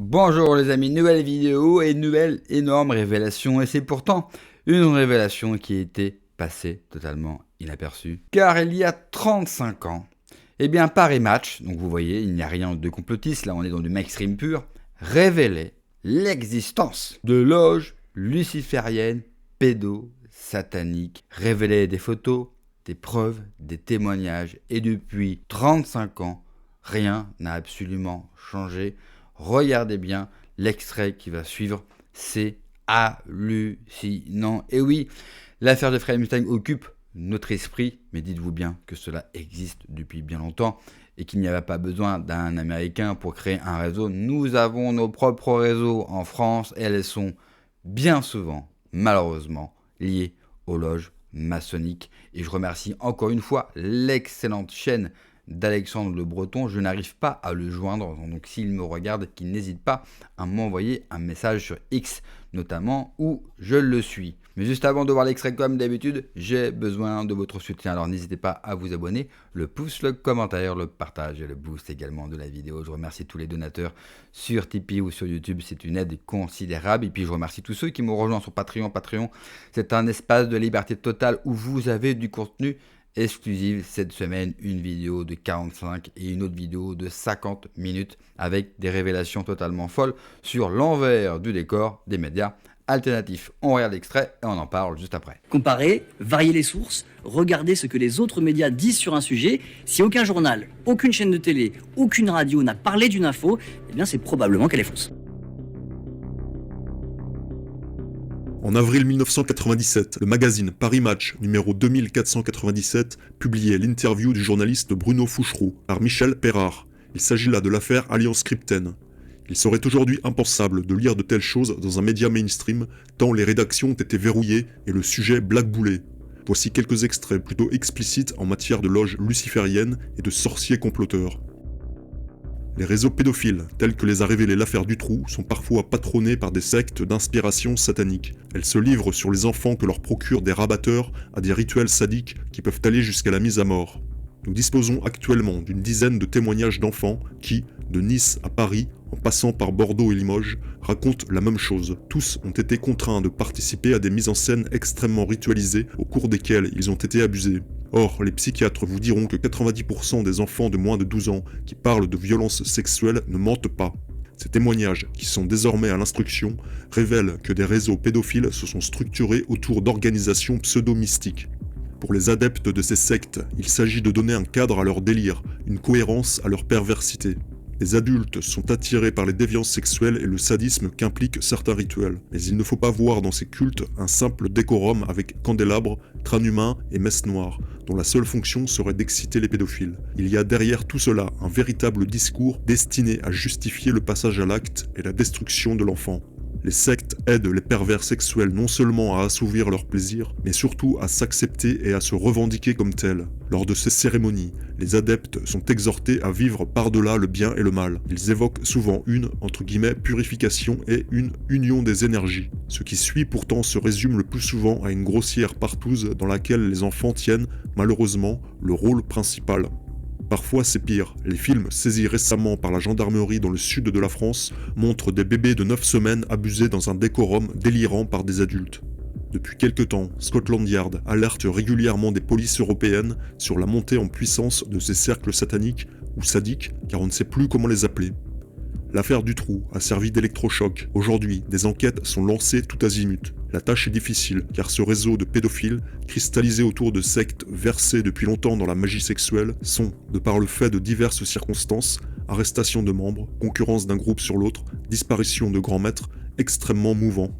Bonjour les amis, nouvelle vidéo et nouvelle énorme révélation, et c'est pourtant une révélation qui a été passée totalement inaperçue. Car il y a 35 ans, Paris Match, donc vous voyez, il n'y a rien de complotiste, là on est dans du mainstream pur, révélait l'existence de loges lucifériennes pédosataniques, révélait des photos, des preuves, des témoignages, et depuis 35 ans, rien n'a absolument changé. Regardez bien l'extrait qui va suivre, c'est hallucinant. Et oui, l'affaire de Jeffrey Epstein occupe notre esprit, mais dites-vous bien que cela existe depuis bien longtemps et qu'il n'y avait pas besoin d'un Américain pour créer un réseau. Nous avons nos propres réseaux en France et elles sont bien souvent, malheureusement, liées aux loges maçonniques. Et je remercie encore une fois l'excellente chaîne d'Alexandre Le Breton. Je n'arrive pas à le joindre, donc s'il me regarde, qu'il n'hésite pas à m'envoyer un message sur X notamment, où je le suis. Mais juste avant de voir l'extrait, comme d'habitude, j'ai besoin de votre soutien, alors n'hésitez pas à vous abonner, le pouce, le commentaire, le partage et le boost également de la vidéo. Je remercie tous les donateurs sur Tipeee ou sur YouTube, c'est une aide considérable. Et puis je remercie tous ceux qui m'ont rejoint sur Patreon. Patreon, c'est un espace de liberté totale où vous avez du contenu exclusive. Cette semaine, une vidéo de 45 et une autre vidéo de 50 minutes avec des révélations totalement folles sur l'envers du décor des médias alternatifs. On regarde l'extrait et on en parle juste après. Comparer, varier les sources, regarder ce que les autres médias disent sur un sujet. Si aucun journal, aucune chaîne de télé, aucune radio n'a parlé d'une info, eh bien c'est probablement qu'elle est fausse. En avril 1997, le magazine Paris Match, numéro 2497, publiait l'interview du journaliste Bruno Foucheroux par Michel Perrard. Il s'agit là de l'affaire Alliance Crypten. Il serait aujourd'hui impensable de lire de telles choses dans un média mainstream, tant les rédactions ont été verrouillées et le sujet blackboulé. Voici quelques extraits plutôt explicites en matière de loges lucifériennes et de sorciers comploteurs. Les réseaux pédophiles, tels que les a révélés l'affaire Dutroux, sont parfois patronnés par des sectes d'inspiration satanique. Elles se livrent sur les enfants que leur procurent des rabatteurs à des rituels sadiques qui peuvent aller jusqu'à la mise à mort. Nous disposons actuellement d'une dizaine de témoignages d'enfants qui, de Nice à Paris, en passant par Bordeaux et Limoges, racontent la même chose. Tous ont été contraints de participer à des mises en scène extrêmement ritualisées au cours desquelles ils ont été abusés. Or, les psychiatres vous diront que 90% des enfants de moins de 12 ans qui parlent de violences sexuelles ne mentent pas. Ces témoignages, qui sont désormais à l'instruction, révèlent que des réseaux pédophiles se sont structurés autour d'organisations pseudo-mystiques. Pour les adeptes de ces sectes, il s'agit de donner un cadre à leur délire, une cohérence à leur perversité. Les adultes sont attirés par les déviances sexuelles et le sadisme qu'impliquent certains rituels. Mais il ne faut pas voir dans ces cultes un simple décorum avec candélabres, crâne humain et messe noire, dont la seule fonction serait d'exciter les pédophiles. Il y a derrière tout cela un véritable discours destiné à justifier le passage à l'acte et la destruction de l'enfant. Les sectes aident les pervers sexuels non seulement à assouvir leur plaisir, mais surtout à s'accepter et à se revendiquer comme tels. Lors de ces cérémonies, les adeptes sont exhortés à vivre par-delà le bien et le mal. Ils évoquent souvent une, entre guillemets, purification et une union des énergies. Ce qui suit pourtant se résume le plus souvent à une grossière partouze dans laquelle les enfants tiennent, malheureusement, le rôle principal. Parfois c'est pire, les films saisis récemment par la gendarmerie dans le sud de la France montrent des bébés de 9 semaines abusés dans un décorum délirant par des adultes. Depuis quelque temps, Scotland Yard alerte régulièrement des polices européennes sur la montée en puissance de ces cercles sataniques ou sadiques, car on ne sait plus comment les appeler. L'affaire Dutroux a servi d'électrochoc. Aujourd'hui, des enquêtes sont lancées tout azimut. La tâche est difficile, car ce réseau de pédophiles, cristallisé autour de sectes versées depuis longtemps dans la magie sexuelle, sont, de par le fait de diverses circonstances, arrestation de membres, concurrence d'un groupe sur l'autre, disparition de grands maîtres, extrêmement mouvants.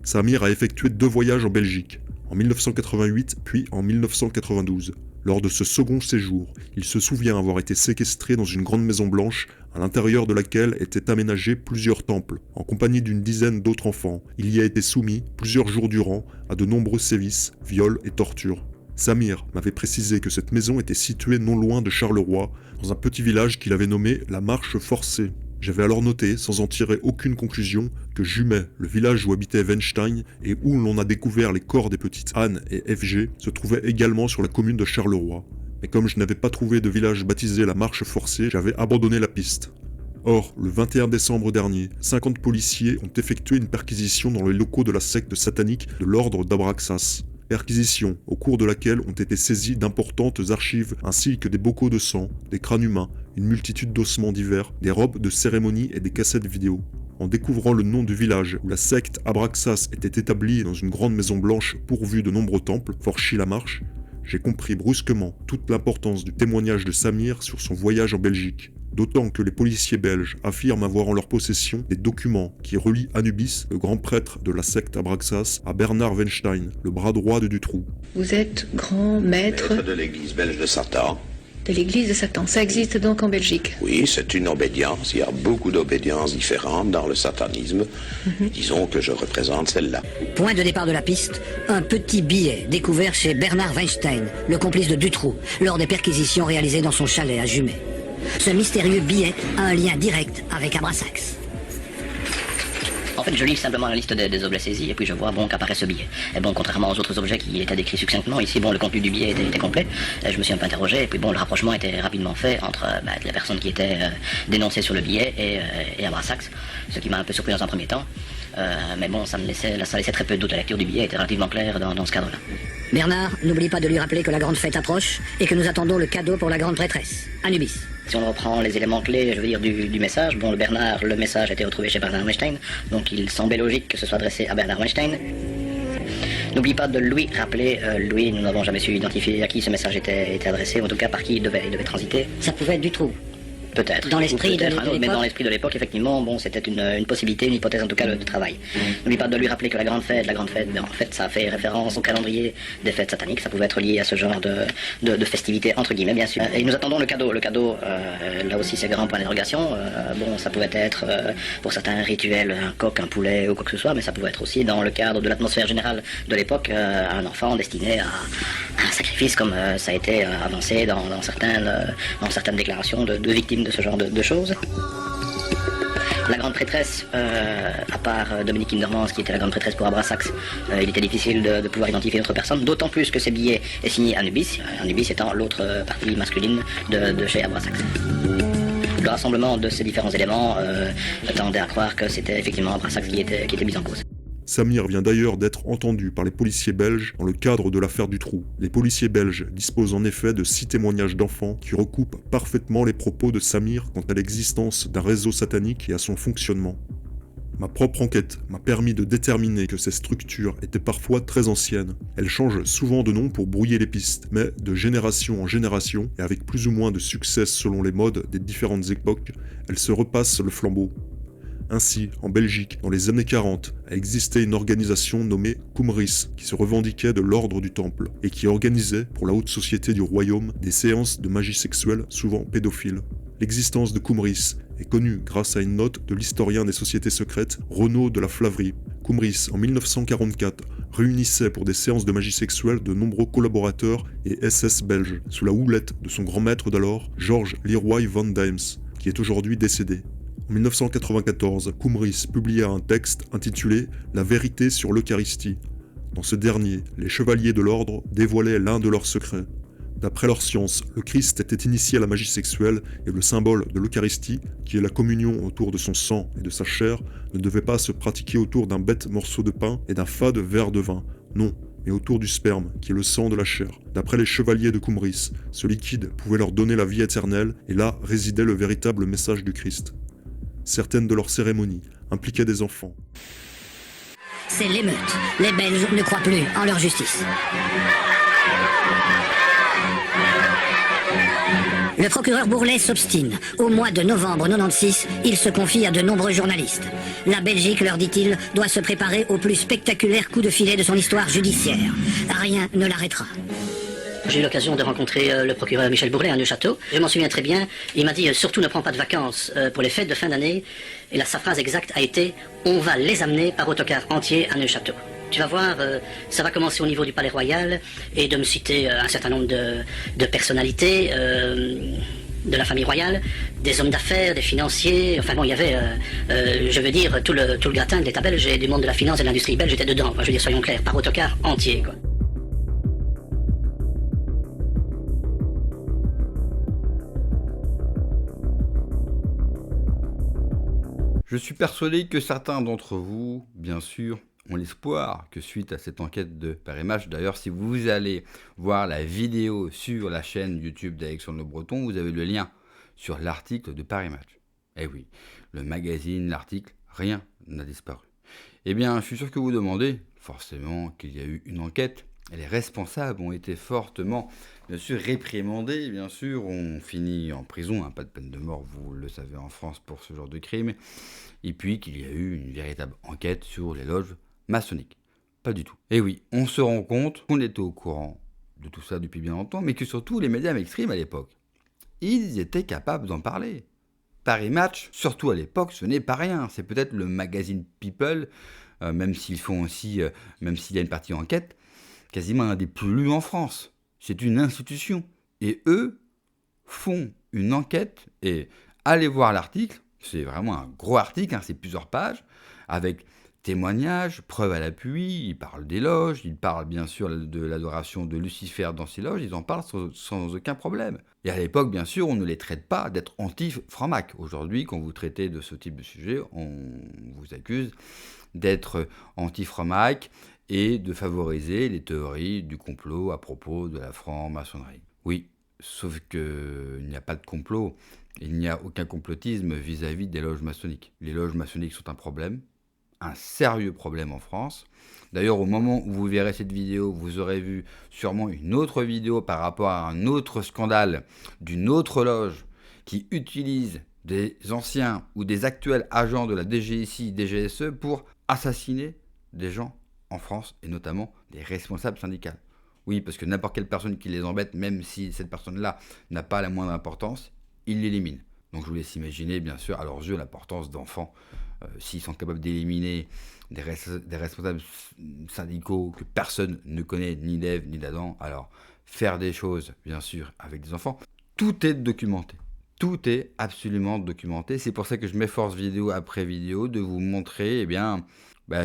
Samir a effectué 2 voyages en Belgique, en 1988 puis en 1992. Lors de ce second séjour, il se souvient avoir été séquestré dans une grande maison blanche à l'intérieur de laquelle étaient aménagés plusieurs temples. En compagnie d'une dizaine d'autres enfants, il y a été soumis, plusieurs jours durant, à de nombreux sévices, viols et tortures. Samir m'avait précisé que cette maison était située non loin de Charleroi, dans un petit village qu'il avait nommé la Marche Forcée. J'avais alors noté, sans en tirer aucune conclusion, que Jumet, le village où habitait Weinstein et où l'on a découvert les corps des petites Anne et FG, se trouvait également sur la commune de Charleroi. Mais comme je n'avais pas trouvé de village baptisé la Marche Forcée, j'avais abandonné la piste. Or, le 21 décembre dernier, 50 policiers ont effectué une perquisition dans les locaux de la secte satanique de l'ordre d'Abraxas. Perquisition au cours de laquelle ont été saisies d'importantes archives ainsi que des bocaux de sang, des crânes humains, une multitude d'ossements divers, des robes de cérémonie et des cassettes vidéo. En découvrant le nom du village où la secte Abraxas était établie dans une grande maison blanche pourvue de nombreux temples, Forchy-la-Marche, j'ai compris brusquement toute l'importance du témoignage de Samir sur son voyage en Belgique. D'autant que les policiers belges affirment avoir en leur possession des documents qui relient Anubis, le grand prêtre de la secte Abraxas, à Bernard Weinstein, le bras droit de Dutroux. Vous êtes grand maître de l'église belge de Satan. de l'église de Satan. Ça existe donc en Belgique? Oui, c'est une obédience. Il y a beaucoup d'obédiences différentes dans le satanisme. Disons que je représente celle-là. Point de départ de la piste, un petit billet découvert chez Bernard Weinstein, le complice de Dutroux, lors des perquisitions réalisées dans son chalet à Jumet. Ce mystérieux billet a un lien direct avec Abrasax. En fait, je lis simplement la liste des objets saisis et puis je vois qu'apparaît ce billet. Et contrairement aux autres objets qui étaient décrits succinctement, ici, le contenu du billet était complet. Et je me suis un peu interrogé et puis le rapprochement était rapidement fait entre la personne qui était dénoncée sur le billet et Abrasax, ce qui m'a un peu surpris dans un premier temps. Mais ça laissait très peu de doute. La lecture du billet était relativement claire dans ce cadre-là. Bernard, n'oublie pas de lui rappeler que la grande fête approche et que nous attendons le cadeau pour la grande prêtresse, Anubis. Si on reprend les éléments clés, du message, le message a été retrouvé chez Bernard Weinstein, donc il semblait logique que ce soit adressé à Bernard Weinstein. N'oublie pas de lui rappeler, Louis, nous n'avons jamais su identifier à qui ce message était adressé, en tout cas par qui il devait transiter. Ça pouvait être Dutroux. Peut-être. Dans l'esprit de l'époque. Mais dans l'esprit de l'époque, effectivement, c'était une possibilité, une hypothèse en tout cas de travail. N'oublie pas de lui rappeler que la grande fête, en fait, ça fait référence au calendrier des fêtes sataniques. Ça pouvait être lié à ce genre de festivités, entre guillemets, bien sûr. Et nous attendons le cadeau. Le cadeau, là aussi, c'est grand point d'interrogation. Ça pouvait être, pour certains rituels, un coq, un poulet ou quoi que ce soit, mais ça pouvait être aussi, dans le cadre de l'atmosphère générale de l'époque, un enfant destiné à un sacrifice, comme ça a été avancé dans certaines déclarations de victimes de ce genre de choses. La grande prêtresse, à part Dominique Kindermans, qui était la grande prêtresse pour Abrasax, il était difficile de pouvoir identifier d'autres personnes, d'autant plus que ce billet est signé Anubis, Anubis étant l'autre partie masculine de chez Abrasax. Le rassemblement de ces différents éléments tendait à croire que c'était effectivement Abrasax qui était mis en cause. Samir vient d'ailleurs d'être entendu par les policiers belges dans le cadre de l'affaire Dutroux. Les policiers belges disposent en effet de 6 témoignages d'enfants qui recoupent parfaitement les propos de Samir quant à l'existence d'un réseau satanique et à son fonctionnement. Ma propre enquête m'a permis de déterminer que ces structures étaient parfois très anciennes. Elles changent souvent de nom pour brouiller les pistes, mais de génération en génération, et avec plus ou moins de succès selon les modes des différentes époques, elles se repassent le flambeau. Ainsi, en Belgique, dans les années 40, a existé une organisation nommée Cumris, qui se revendiquait de l'ordre du Temple, et qui organisait, pour la haute société du royaume, des séances de magie sexuelle, souvent pédophiles. L'existence de Cumris est connue grâce à une note de l'historien des sociétés secrètes, Renaud de la Flaverie. Cumris, en 1944, réunissait pour des séances de magie sexuelle de nombreux collaborateurs et SS belges, sous la houlette de son grand maître d'alors, Georges Leroy van Daems, qui est aujourd'hui décédé. En 1994, Cumris publia un texte intitulé « La vérité sur l'Eucharistie ». Dans ce dernier, les chevaliers de l'ordre dévoilaient l'un de leurs secrets. D'après leur science, le Christ était initié à la magie sexuelle et le symbole de l'Eucharistie, qui est la communion autour de son sang et de sa chair, ne devait pas se pratiquer autour d'un bête morceau de pain et d'un fade verre de vin. Non, mais autour du sperme, qui est le sang de la chair. D'après les chevaliers de Cumris, ce liquide pouvait leur donner la vie éternelle, et là résidait le véritable message du Christ. Certaines de leurs cérémonies impliquaient des enfants. C'est l'émeute. Les Belges ne croient plus en leur justice. Le procureur Bourlet s'obstine. Au mois de novembre 96, il se confie à de nombreux journalistes. La Belgique, leur dit-il, doit se préparer au plus spectaculaire coup de filet de son histoire judiciaire. Rien ne l'arrêtera. J'ai eu l'occasion de rencontrer le procureur Michel Bourlet à Neuchâteau. Je m'en souviens très bien. Il m'a dit surtout ne prends pas de vacances pour les fêtes de fin d'année. Et là, sa phrase exacte a été on va les amener par autocar entier à Neuchâteau. Tu vas voir, ça va commencer au niveau du Palais Royal et de me citer un certain nombre de personnalités de la famille royale, des hommes d'affaires, des financiers. Enfin bon, il y avait, tout le gratin de l'État belge et du monde de la finance et de l'industrie belge était dedans. Enfin, je veux dire, soyons clairs, par autocar entier, quoi. Je suis persuadé que certains d'entre vous, bien sûr, ont l'espoir que suite à cette enquête de Paris Match, d'ailleurs si vous allez voir la vidéo sur la chaîne YouTube d'Alexandre Le Breton, vous avez le lien sur l'article de Paris Match. Eh oui, le magazine, l'article, rien n'a disparu. Eh bien, je suis sûr que vous vous demandez, forcément, qu'il y a eu une enquête, et les responsables ont été fortement, bien sûr, réprimandés, bien sûr, ont fini en prison, hein, pas de peine de mort, vous le savez en France, pour ce genre de crime, et puis qu'il y a eu une véritable enquête sur les loges maçonniques. Pas du tout. Et oui, on se rend compte qu'on était au courant de tout ça depuis bien longtemps, mais que surtout les médias mainstream à l'époque, ils étaient capables d'en parler. Paris Match, surtout à l'époque, ce n'est pas rien. C'est peut-être le magazine People, même s'ils font aussi, même s'il y a une partie enquête, quasiment un des plus lus en France. C'est une institution. Et eux font une enquête, et allez voir l'article, c'est vraiment un gros article, hein, c'est plusieurs pages, avec témoignages, preuves à l'appui, ils parlent des loges, ils parlent bien sûr de l'adoration de Lucifer dans ces loges, ils en parlent sans aucun problème. Et à l'époque, bien sûr, on ne les traite pas d'être anti-franc-mac. Aujourd'hui, quand vous traitez de ce type de sujet, on vous accuse d'être anti-franc-mac et de favoriser les théories du complot à propos de la franc-maçonnerie. Oui, sauf qu'il n'y a pas de complot, il n'y a aucun complotisme vis-à-vis des loges maçonniques. Les loges maçonniques sont un problème, un sérieux problème en France. D'ailleurs, au moment où vous verrez cette vidéo, vous aurez vu sûrement une autre vidéo par rapport à un autre scandale d'une autre loge qui utilise des anciens ou des actuels agents de la DGSI, DGSE pour assassiner des gens en France et notamment des responsables syndicaux. Oui, parce que n'importe quelle personne qui les embête, même si cette personne-là n'a pas la moindre importance, ils l'éliminent. Donc je vous laisse imaginer, bien sûr, à leurs yeux, l'importance d'enfants. S'ils sont capables d'éliminer des responsables syndicaux que personne ne connaît, ni d'Ève ni d'Adam, alors faire des choses, bien sûr, avec des enfants, tout est documenté. Tout est absolument documenté. C'est pour ça que je m'efforce vidéo après vidéo de vous montrer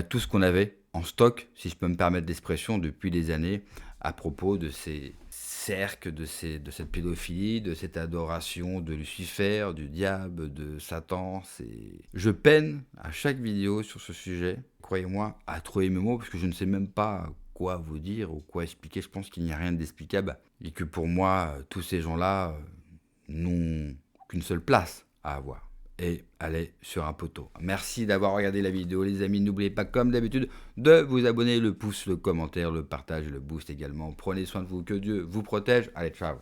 tout ce qu'on avait en stock, si je peux me permettre l'expression, depuis des années, à propos de ces cercles, de cette pédophilie, de cette adoration de Lucifer, du diable, de Satan. Je peine à chaque vidéo sur ce sujet, croyez-moi, à trouver mes mots, parce que je ne sais même pas quoi vous dire ou quoi expliquer. Je pense qu'il n'y a rien d'explicable et que pour moi, tous ces gens-là n'ont qu'une seule place à avoir. Et aller sur un poteau. Merci d'avoir regardé la vidéo, les amis. N'oubliez pas, comme d'habitude, de vous abonner, le pouce, le commentaire, le partage, le boost également. Prenez soin de vous, que Dieu vous protège. Allez, ciao.